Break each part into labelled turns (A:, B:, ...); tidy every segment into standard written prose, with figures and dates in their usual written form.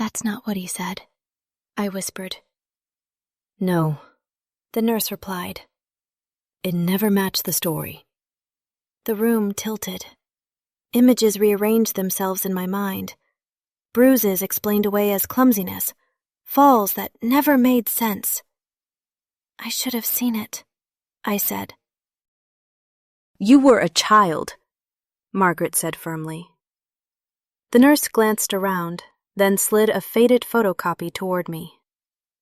A: "That's not what he said," I whispered.
B: "No," the nurse replied. "It never matched the story."
A: The room tilted. Images rearranged themselves in my mind. Bruises explained away as clumsiness. Falls that never made sense. "I should have seen it," I said.
B: "You were a child," Margaret said firmly. The nurse glanced around, then slid a faded photocopy toward me.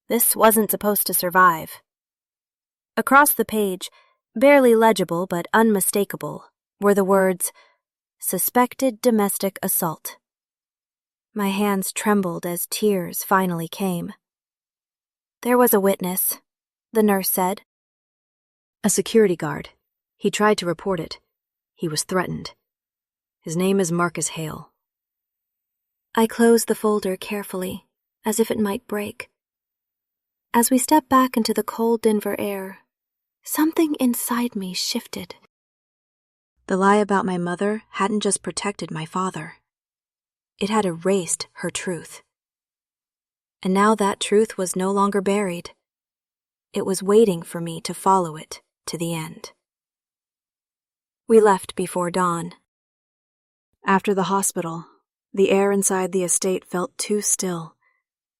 B: This wasn't supposed to survive. Across the page, barely legible but unmistakable, were the words, "Suspected domestic assault." My hands trembled as tears finally came. "There was a witness," the nurse said. "A security guard. He tried to report it. He was threatened. His name is Marcus Hale."
A: I closed the folder carefully, as if it might break. As we stepped back into the cold Denver air, something inside me shifted.
B: The lie about my mother hadn't just protected my father. It had erased her truth. And now that truth was no longer buried. It was waiting for me to follow it to the end. We left before dawn. After the hospital, the air inside the estate felt too still,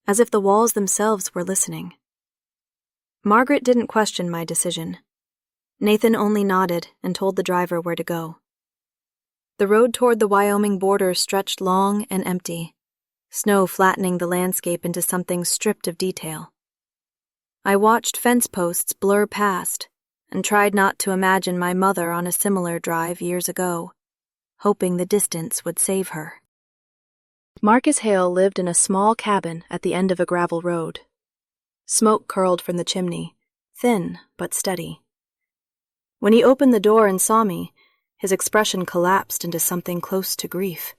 B: as if the walls themselves were listening. Margaret didn't question my decision. Nathan only nodded and told the driver where to go. The road toward the Wyoming border stretched long and empty, snow flattening the landscape into something stripped of detail. I watched fence posts blur past and tried not to imagine my mother on a similar drive years ago, hoping the distance would save her. Marcus Hale lived in a small cabin at the end of a gravel road. Smoke curled from the chimney, thin but steady. When he opened the door and saw me, his expression collapsed into something close to grief.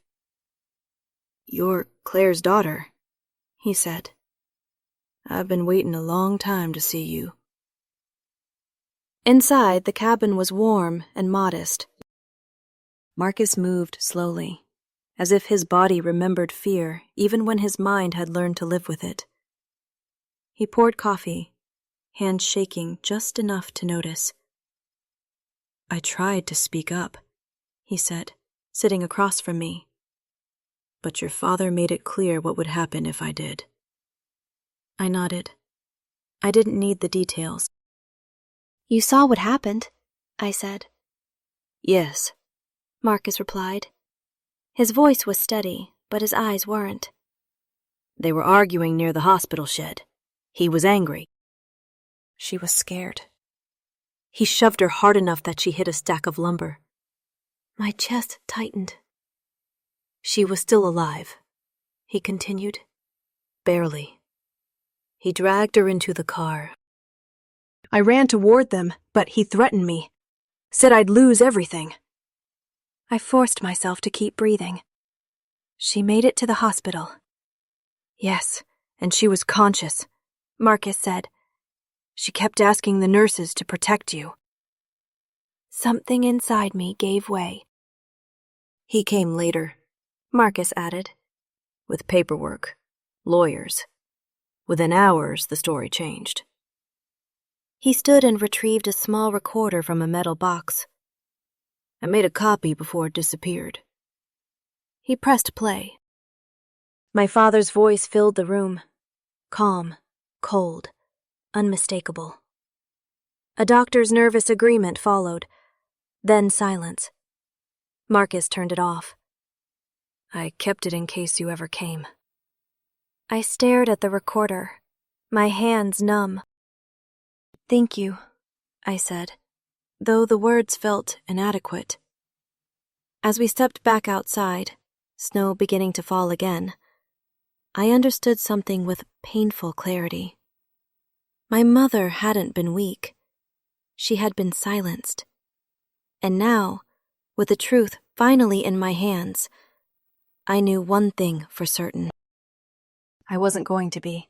B: "You're Claire's daughter," he said. "I've been waiting a long time to see you." Inside, the cabin was warm and modest. Marcus moved slowly, as if his body remembered fear even when his mind had learned to live with it. He poured coffee, hands shaking just enough to notice. "I tried to speak up," he said, sitting across from me. "But your father made it clear what would happen if I did." I nodded. I didn't need the details.
A: "You saw what happened," I said.
B: "Yes,"
A: Marcus replied. His voice was steady, but his eyes weren't.
B: "They were arguing near the hospital shed. He was angry." She was scared. He shoved her hard enough that she hit a stack of lumber.
A: My chest tightened.
B: "She was still alive," he continued. "Barely. He dragged her into the car. I ran toward them, but he threatened me. Said I'd lose everything."
A: I forced myself to keep breathing. "She made it to the hospital."
B: "Yes, and she was conscious," Marcus said. "She kept asking the nurses to protect you."
A: Something inside me gave way.
B: "He came later," Marcus added. "With paperwork, lawyers. Within hours, the story changed." He stood and retrieved a small recorder from a metal box. "I made a copy before it disappeared." He pressed play. My father's voice filled the room. Calm, cold, unmistakable. A doctor's nervous agreement followed, then silence. Marcus turned it off. "I kept it in case you ever came."
A: I stared at the recorder, my hands numb. "Thank you," I said, though the words felt inadequate. As we stepped back outside, snow beginning to fall again, I understood something with painful clarity. My mother hadn't been weak. She had been silenced. And now, with the truth finally in my hands, I knew one thing for certain. I wasn't going to be.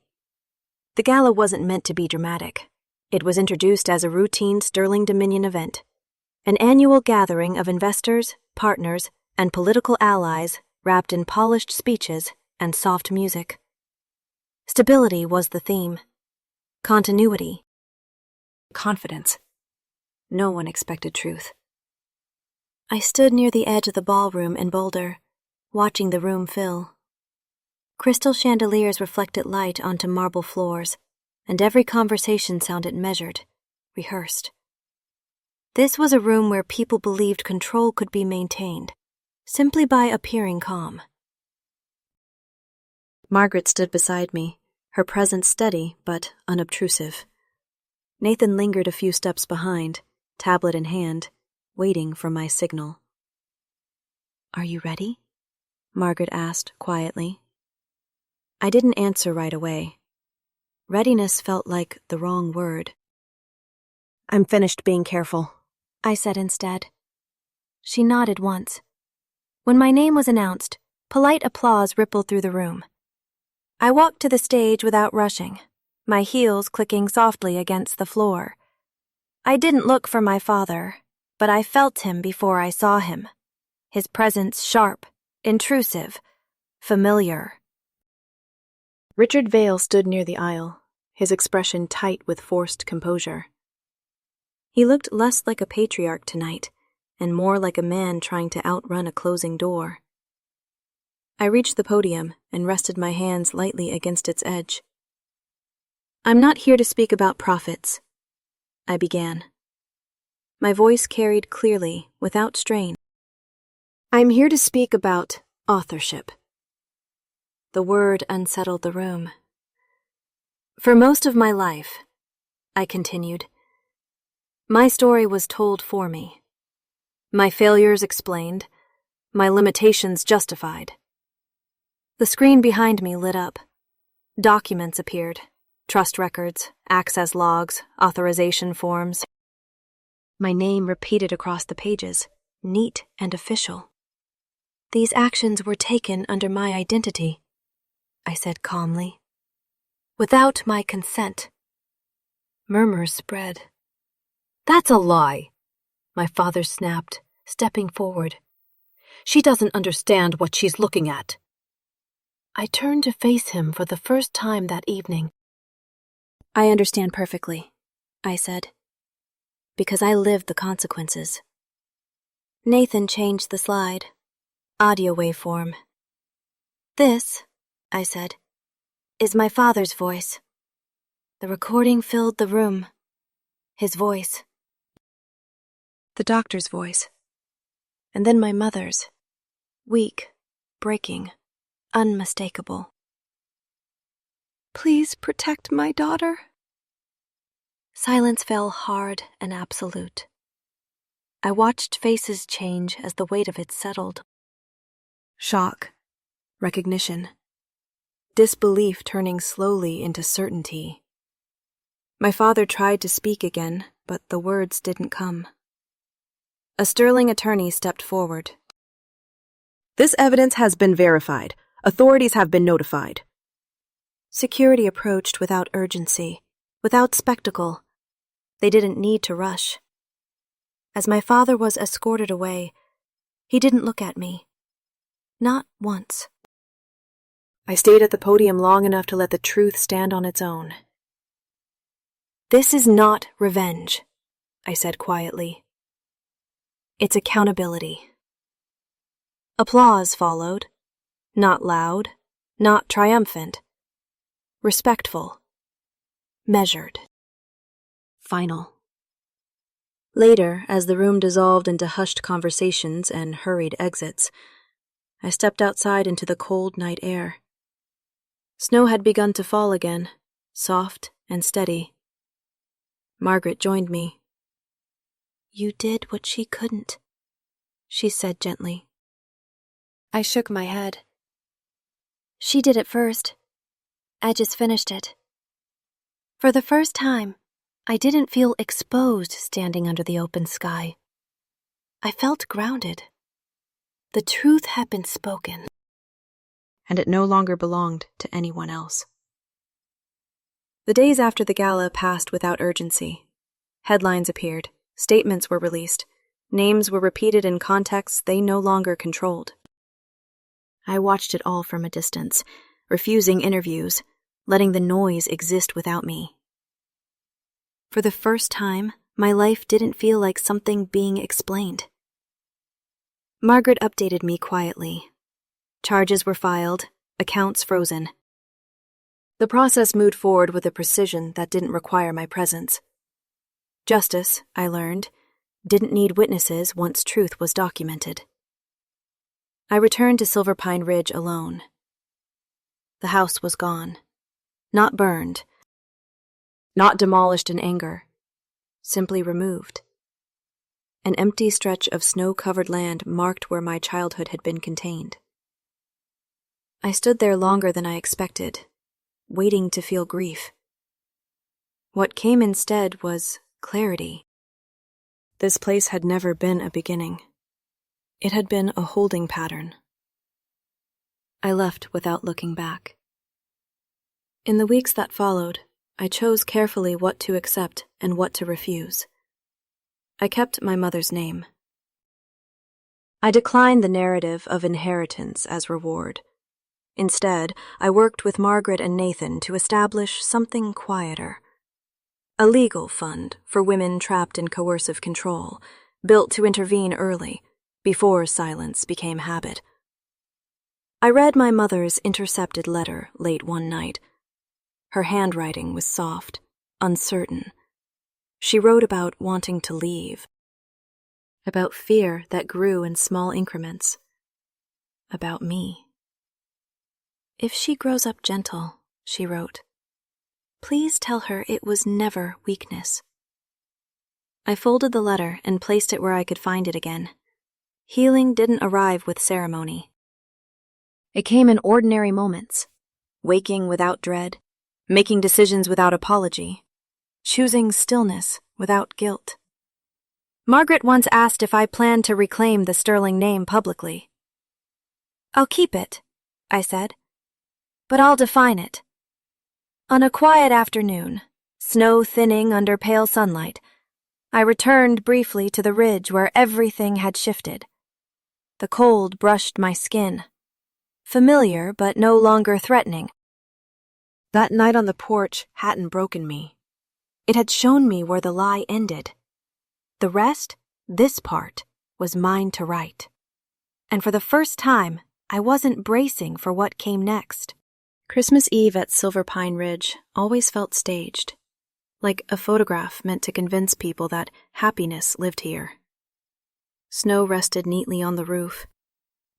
A: The gala wasn't meant to be dramatic. It was introduced as a routine Sterling Dominion event, an annual gathering of investors, partners, and political allies wrapped in polished speeches and soft music. Stability was the theme. Continuity. Confidence. No one expected truth. I stood near the edge of the ballroom in Boulder, watching the room fill. Crystal chandeliers reflected light onto marble floors, and every conversation sounded measured, rehearsed. This was a room where people believed control could be maintained, simply by appearing calm. Margaret stood beside me, her presence steady but unobtrusive. Nathan lingered a few steps behind, tablet in hand, waiting for my signal. "Are you ready?" Margaret asked quietly. I didn't answer right away. Readiness felt like the wrong word. "I'm finished being careful," I said instead. She nodded once. When my name was announced, polite applause rippled through the room. I walked to the stage without rushing, my heels clicking softly against the floor. I didn't look for my father, but I felt him before I saw him. His presence sharp, intrusive, familiar. Richard Vale stood near the aisle, his expression tight with forced composure. He looked less like a patriarch tonight, and more like a man trying to outrun a closing door. I reached the podium and rested my hands lightly against its edge. "I'm not here to speak about profits," I began. My voice carried clearly, without strain. "I'm here to speak about authorship." The word unsettled the room. "For most of my life," I continued, "my story was told for me. My failures explained, my limitations justified." The screen behind me lit up. Documents appeared. Trust records, access logs, authorization forms. My name repeated across the pages, neat and official. "These actions were taken under my identity," I said calmly. "Without my consent." Murmurs spread. "That's a lie," my father snapped, stepping forward. "She doesn't understand what she's looking at." I turned to face him for the first time that evening. "I understand perfectly," I said, "because I lived the consequences." Nathan changed the slide. Audio waveform. "This," I said, "is my father's voice." The recording filled the room. His voice. The doctor's voice. And then my mother's. Weak, breaking, unmistakable. "Please protect my daughter." Silence fell hard and absolute. I watched faces change as the weight of it settled. Shock, recognition, disbelief turning slowly into certainty. My father tried to speak again, but the words didn't come. A sterling attorney stepped forward.
C: "This evidence has been verified. Authorities have been notified."
A: Security approached without urgency, without spectacle. They didn't need to rush. As my father was escorted away, he didn't look at me. Not once. I stayed at the podium long enough to let the truth stand on its own. "This is not revenge," I said quietly. "It's accountability." Applause followed. Not loud, not triumphant. Respectful. Measured. Final. Later, as the room dissolved into hushed conversations and hurried exits, I stepped outside into the cold night air. Snow had begun to fall again, soft and steady. Margaret joined me. "You did what she couldn't," she said gently. I shook my head. "She did it first. I just finished it." For the first time, I didn't feel exposed standing under the open sky. I felt grounded. The truth had been spoken, and it no longer belonged to anyone else. The days after the gala passed without urgency. Headlines appeared, statements were released, names were repeated in contexts they no longer controlled. I watched it all from a distance, refusing interviews,
B: letting the noise exist without me. For the first time, my life didn't feel like something being explained. Margaret updated me quietly. Charges were filed, accounts frozen. The process moved forward with a precision that didn't require my presence. Justice, I learned, didn't need witnesses once truth was documented. I returned to Silver Pine Ridge alone. The house was gone. Not burned. Not demolished in anger. Simply removed. An empty stretch of snow-covered land marked where my childhood had been contained. I stood there longer than I expected, waiting to feel grief. What came instead was clarity. This place had never been a beginning. It had been a holding pattern. I left without looking back. In the weeks that followed, I chose carefully what to accept and what to refuse. I kept my mother's name. I declined the narrative of inheritance as reward. Instead, I worked with Margaret and Nathan to establish something quieter. A legal fund for women trapped in coercive control, built to intervene early, before silence became habit. I read my mother's intercepted letter late one night. Her handwriting was soft, uncertain. She wrote about wanting to leave, about fear that grew in small increments, about me. If she grows up gentle, she wrote, please tell her it was never weakness. I folded the letter and placed it where I could find it again. Healing didn't arrive with ceremony. It came in ordinary moments, waking without dread, making decisions without apology, choosing stillness without guilt. Margaret once asked if I planned to reclaim the Sterling name publicly. I'll keep it, I said, but I'll define it. On a quiet afternoon, snow thinning under pale sunlight, I returned briefly to the ridge where everything had shifted. The cold brushed my skin. Familiar, but no longer threatening. That night on the porch hadn't broken me. It had shown me where the lie ended. The rest, this part, was mine to write. And for the first time, I wasn't bracing for what came next. Christmas Eve at Silver Pine Ridge always felt staged, like a photograph meant to convince people that happiness lived here. Snow rested neatly on the roof.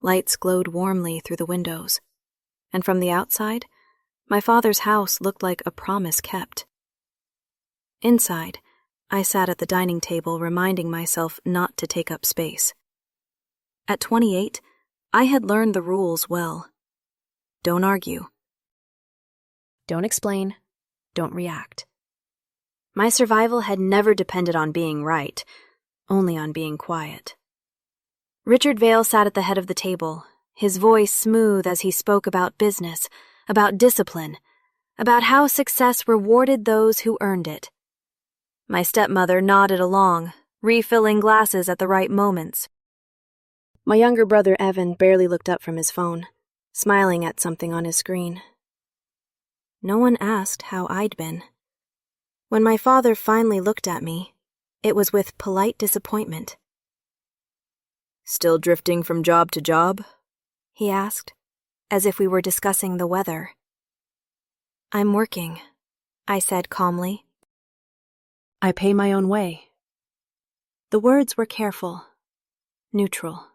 B: Lights glowed warmly through the windows. And from the outside, my father's house looked like a promise kept. Inside, I sat at the dining table reminding myself not to take up space. At 28, I had learned the rules well. Don't argue. Don't explain. Don't react. My survival had never depended on being right, only on being quiet. Richard Vale sat at the head of the table, his voice smooth as he spoke about business, about discipline, about how success rewarded those who earned it. My stepmother nodded along, refilling glasses at the right moments. My younger brother Evan barely looked up from his phone, smiling at something on his screen. No one asked how I'd been. When my father finally looked at me, it was with polite disappointment. Still drifting from job to job? He asked, as if we were discussing the weather. I'm working, I said calmly. I pay my own way. The words were careful, neutral.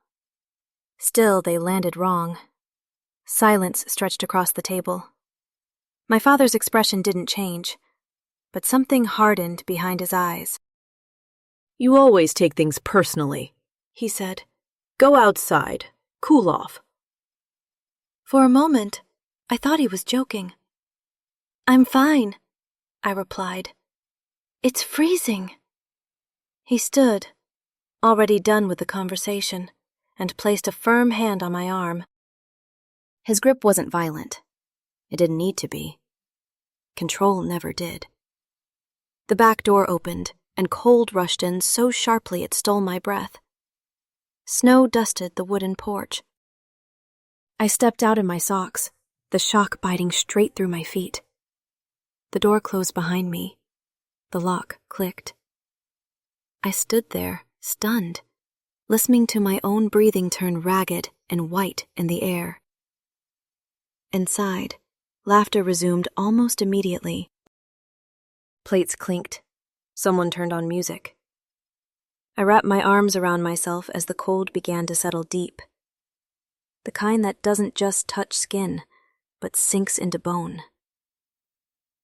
B: Still, they landed wrong. Silence stretched across the table. My father's expression didn't change, but something hardened behind his eyes.
C: You always take things personally,
B: he said.
C: Go outside. Cool off.
B: For a moment, I thought he was joking. I'm fine, I replied. It's freezing. He stood, already done with the conversation, and placed a firm hand on my arm. His grip wasn't violent. It didn't need to be. Control never did. The back door opened, and cold rushed in so sharply it stole my breath. Snow dusted the wooden porch. I stepped out in my socks, the shock biting straight through my feet. The door closed behind me. The lock clicked. I stood there, stunned, listening to my own breathing turn ragged and white in the air. Inside, laughter resumed almost immediately. Plates clinked. Someone turned on music. I wrapped my arms around myself as the cold began to settle deep. The kind that doesn't just touch skin, but sinks into bone.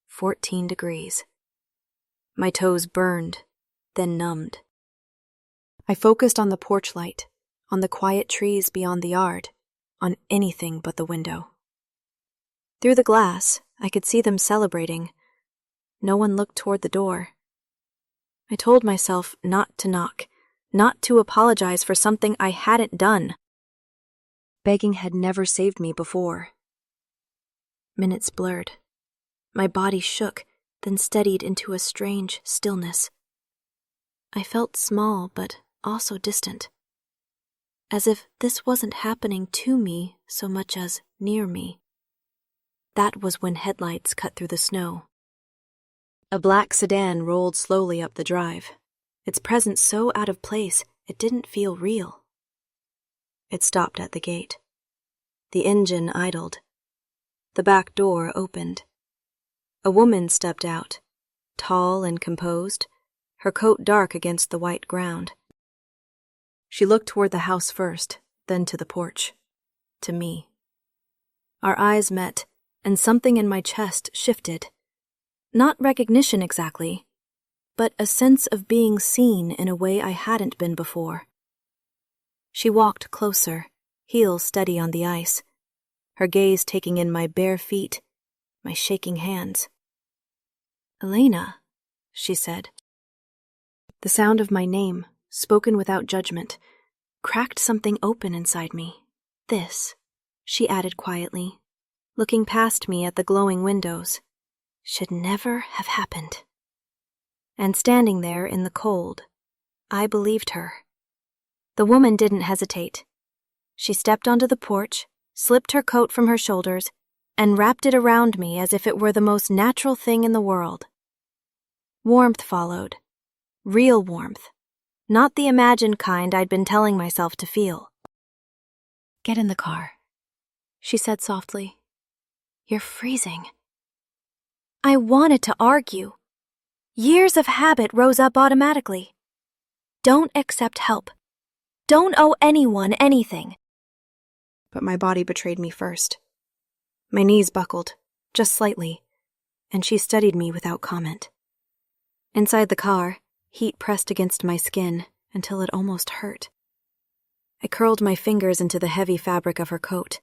B: 14 degrees. My toes burned, then numbed. I focused on the porch light, on the quiet trees beyond the yard, on anything but the window. Through the glass, I could see them celebrating. No one looked toward the door. I told myself not to knock, not to apologize for something I hadn't done. Begging had never saved me before. Minutes blurred. My body shook, then steadied into a strange stillness. I felt small, but also distant. As if this wasn't happening to me so much as near me. That was when headlights cut through the snow. A black sedan rolled slowly up the drive, its presence so out of place it didn't feel real. It stopped at the gate. The engine idled. The back door opened. A woman stepped out, tall and composed, her coat dark against the white ground. She looked toward the house first, then to the porch, to me. Our eyes met, and something in my chest shifted. Not recognition exactly, but a sense of being seen in a way I hadn't been before. She walked closer, heels steady on the ice, her gaze taking in my bare feet, my shaking hands. "Elena," she said. The sound of my name, spoken without judgment, cracked something open inside me. "This," she added quietly, looking past me at the glowing windows, "should never have happened." And standing there in the cold, I believed her. The woman didn't hesitate. She stepped onto the porch, slipped her coat from her shoulders, and wrapped it around me as if it were the most natural thing in the world. Warmth followed. Real warmth. Not the imagined kind I'd been telling myself to feel. "Get in the car," she said softly. "You're freezing." I wanted to argue. Years of habit rose up automatically. Don't accept help. Don't owe anyone anything. But my body betrayed me first. My knees buckled, just slightly, and she studied me without comment. Inside the car, heat pressed against my skin until it almost hurt. I curled my fingers into the heavy fabric of her coat,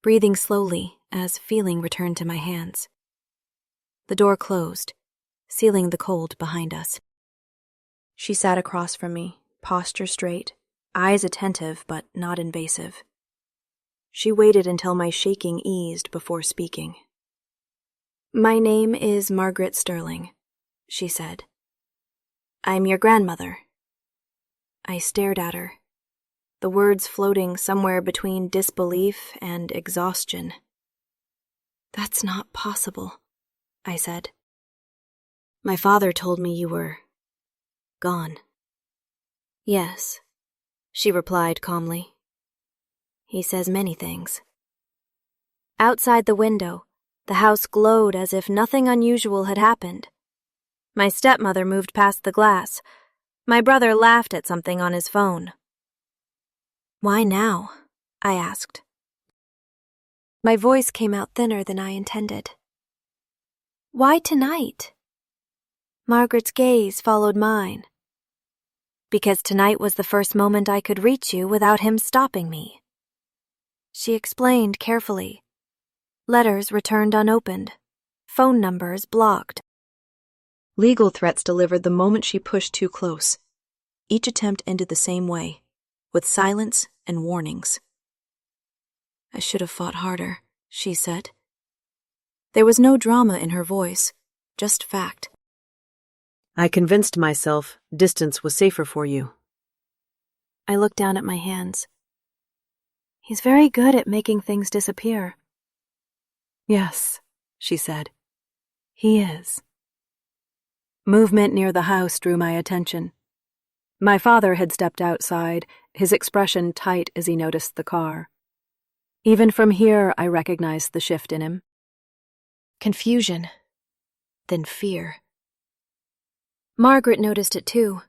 B: breathing slowly as feeling returned to my hands. The door closed, sealing the cold behind us. She sat across from me, posture straight, eyes attentive but not invasive. She waited until my shaking eased before speaking. "My name is Margaret Sterling," she said. "I'm your grandmother." I stared at her, the words floating somewhere between disbelief and exhaustion. "That's not possible," I said. "My father told me you were gone." "Yes," she replied calmly. "He says many things." Outside the window, the house glowed as if nothing unusual had happened. My stepmother moved past the glass. My brother laughed at something on his phone. "Why now?" I asked. My voice came out thinner than I intended. "Why tonight?" Margaret's gaze followed mine. "Because tonight was the first moment I could reach you without him stopping me." She explained carefully. Letters returned unopened. Phone numbers blocked. Legal threats delivered the moment she pushed too close. Each attempt ended the same way, with silence and warnings. "I should have fought harder," she said. There was no drama in her voice, just fact.
C: I convinced myself distance was safer for you.
B: I looked down at my hands. "He's very good at making things disappear." "Yes," she said.
C: He is. Movement near the house drew my attention. My father had stepped outside, his expression tight as he noticed the car. Even from here, I recognized the shift in him.
A: Confusion, then fear. Margaret noticed it too.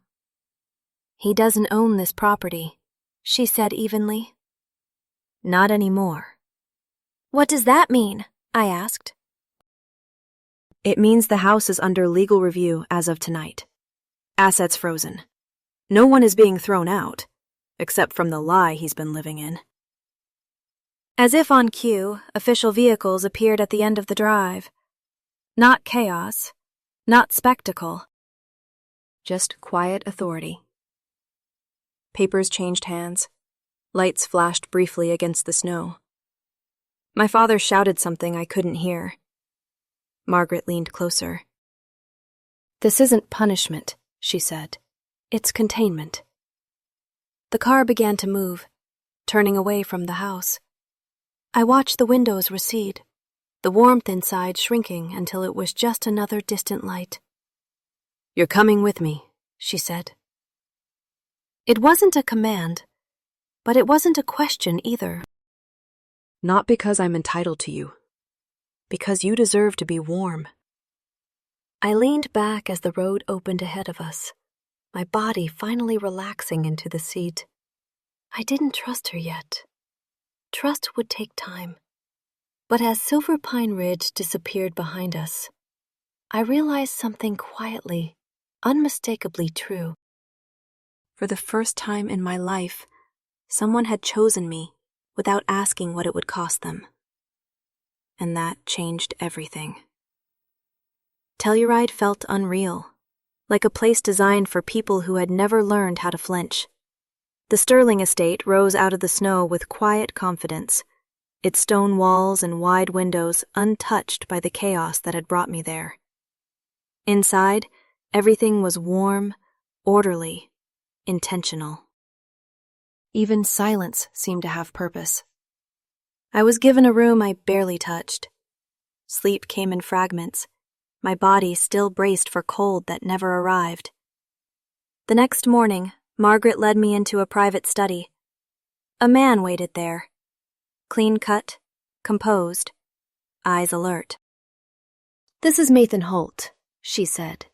A: "He doesn't own this property," she said evenly. "Not anymore." "What does that mean?" I asked.
C: It means the house is under legal review as of tonight. Assets frozen. No one is being thrown out, except from the lie he's been living in.
A: As if on cue, official vehicles appeared at the end of the drive. Not chaos, not spectacle.
B: Just quiet authority. Papers changed hands. Lights flashed briefly against the snow. My father shouted something I couldn't hear. Margaret leaned closer.
A: "This isn't punishment," she said. "It's containment." The car began to move, turning away from the house. I watched the windows recede, the warmth inside shrinking until it was just another distant light.
C: "You're coming with me," she said.
A: It wasn't a command, but it wasn't a question either.
B: Not because I'm entitled to you. Because you deserve to be warm.
A: I leaned back as the road opened ahead of us, my body finally relaxing into the seat. I didn't trust her yet. Trust would take time. But as Silver Pine Ridge disappeared behind us, I realized something quietly, unmistakably true.
B: For the first time in my life, someone had chosen me without asking what it would cost them. And that changed everything. Telluride felt unreal, like a place designed for people who had never learned how to flinch. The Sterling estate rose out of the snow with quiet confidence, its stone walls and wide windows untouched by the chaos that had brought me there. Inside, everything was warm, orderly, intentional. Even silence seemed to have purpose. I was given a room I barely touched. Sleep came in fragments, my body still braced for cold that never arrived. The next morning, Margaret led me into a private study. A man waited there, clean-cut, composed, eyes alert.
A: "This is Nathan Holt," she said.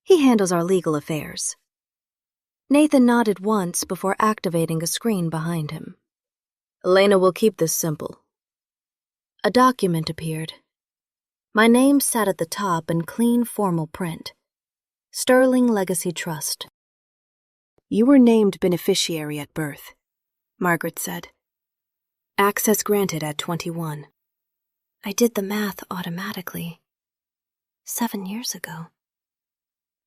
A: "He handles our legal affairs." Nathan nodded once before activating a screen behind him.
C: "Elena will keep this simple."
A: A document appeared. My name sat at the top in clean formal print. Sterling Legacy Trust.
B: You were named beneficiary at birth, Margaret said. Access granted at 21.
A: I did the math automatically. 7 years ago.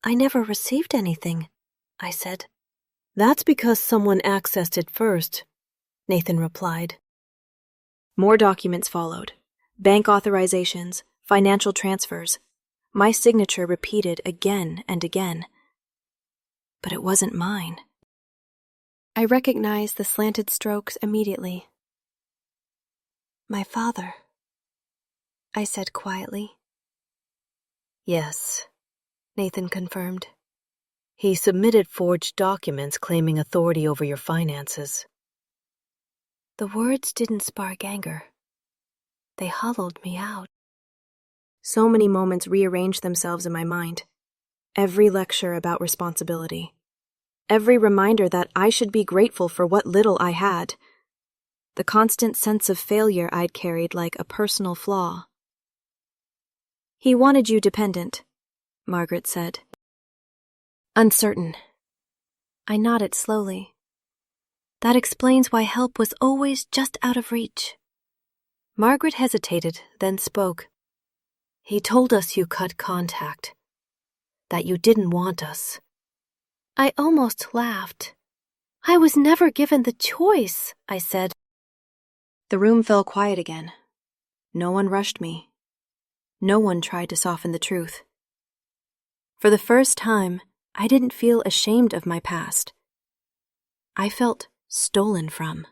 A: "I never received anything," I said.
C: "That's because someone accessed it first," Nathan replied.
B: More documents followed. Bank authorizations, financial transfers. My signature repeated again and again. But it wasn't mine. I recognized the slanted strokes immediately.
A: "My father," I said quietly.
C: "Yes," Nathan confirmed. "He submitted forged documents claiming authority over your finances."
A: The words didn't spark anger. They hollowed me out.
B: So many moments rearranged themselves in my mind. Every lecture about responsibility. Every reminder that I should be grateful for what little I had. The constant sense of failure I'd carried like a personal flaw. "He wanted you dependent," Margaret said.
A: Uncertain. I nodded slowly. That explains why help was always just out of reach.
B: Margaret hesitated, then spoke.
C: "He told us you cut contact. That you didn't want us."
A: I almost laughed. "I was never given the choice," I said.
B: The room fell quiet again. No one rushed me. No one tried to soften the truth. For the first time, I didn't feel ashamed of my past. I felt stolen from.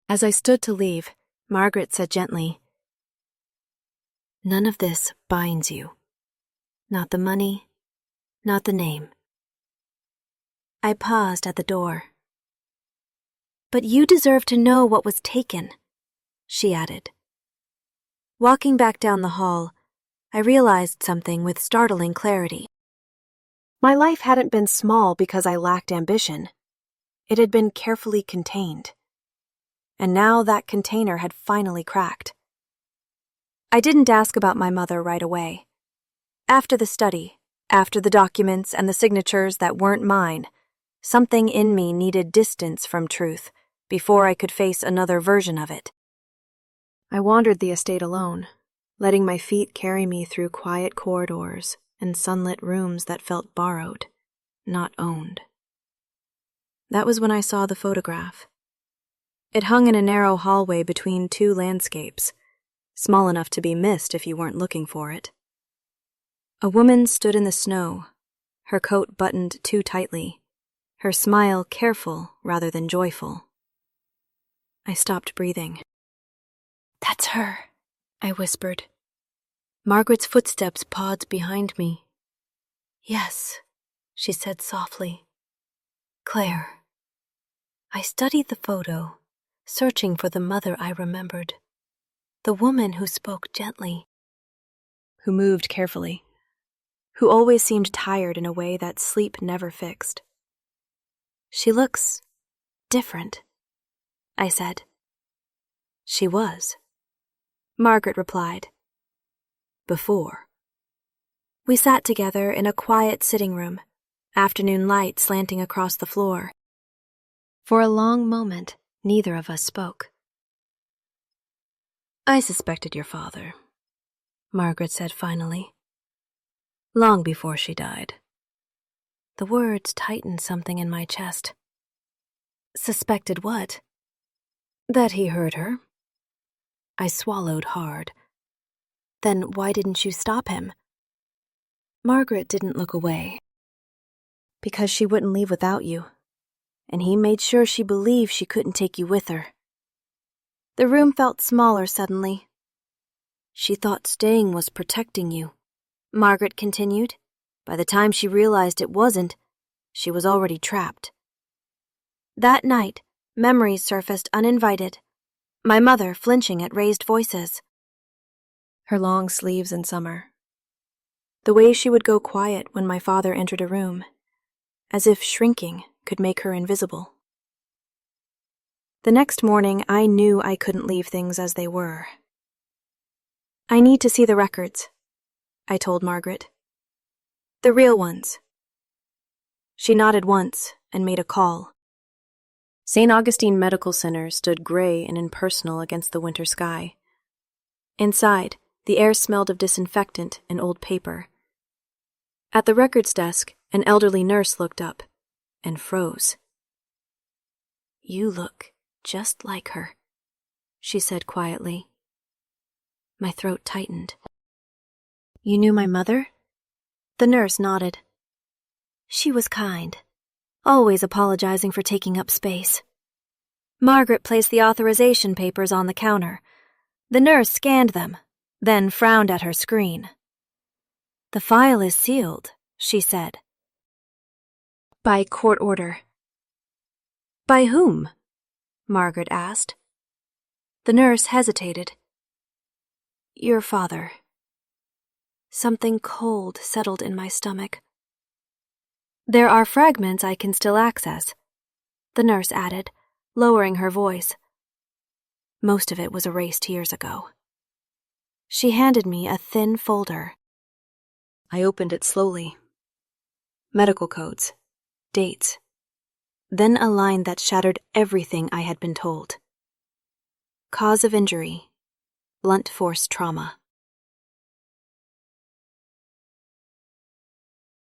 B: As I stood to leave, Margaret said gently, None of this binds you. Not the money, not the name. I paused at the door. But you deserve to know what was taken, she added. Walking back down the hall, I realized something with startling clarity.
A: My life hadn't been small because I lacked ambition. It had been carefully contained. And now that container had finally cracked. I didn't ask about my mother right away. After the study, after the documents and the signatures that weren't mine, something in me needed distance from truth before I could face another version of it. I wandered the estate alone, letting my feet carry me through quiet corridors and sunlit rooms that felt borrowed, not owned. That was when I saw the photograph. It hung in a narrow hallway between two landscapes, small enough to be missed if you weren't looking for it. A woman stood in the snow, her coat buttoned too tightly, her smile careful rather than joyful. I stopped breathing. "That's her," I whispered. Margaret's footsteps paused behind me. "Yes," she said softly. "Claire." I studied the photo, searching for the mother I remembered. The woman who spoke gently, who moved carefully, who always seemed tired in a way that sleep never fixed. "She looks different," I said. "She was," Margaret replied. "Before." We sat together in a quiet sitting room, afternoon light slanting across the floor. For a long moment, neither of us spoke. "I suspected your father," Margaret said finally. "Long before she died." The words tightened something in my chest. "Suspected what?" "That he hurt her." I swallowed hard. "Then why didn't you stop him?" Margaret didn't look away. "Because she wouldn't leave without you, and he made sure she believed she couldn't take you with her." The room felt smaller suddenly. "She thought staying was protecting you," Margaret continued. "By the time she realized it wasn't, she was already trapped." That night, memories surfaced uninvited. My mother flinching at raised voices. Her long sleeves in summer. The way she would go quiet when my father entered a room, as if shrinking could make her invisible. The next morning, I knew I couldn't leave things as they were. "I need to see the records," I told Margaret. "The real ones." She nodded once and made a call. St. Augustine Medical Center stood gray and impersonal against the winter sky. Inside, the air smelled of disinfectant and old paper. At the records desk, an elderly nurse looked up and froze. "You look just like her," she said quietly. My throat tightened. "You knew my mother?" The nurse nodded. "She was kind, always apologizing for taking up space." Margaret placed the authorization papers on the counter. The nurse scanned them, then frowned at her screen. "The file is sealed," she said. "By court order." "By whom?" Margaret asked. The nurse hesitated. "Your father." Something cold settled in my stomach. "There are fragments I can still access," the nurse added, lowering her voice. "Most of it was erased years ago." She handed me a thin folder. I opened it slowly. Medical codes, dates, then a line that shattered everything I had been told. Cause of injury, blunt force trauma.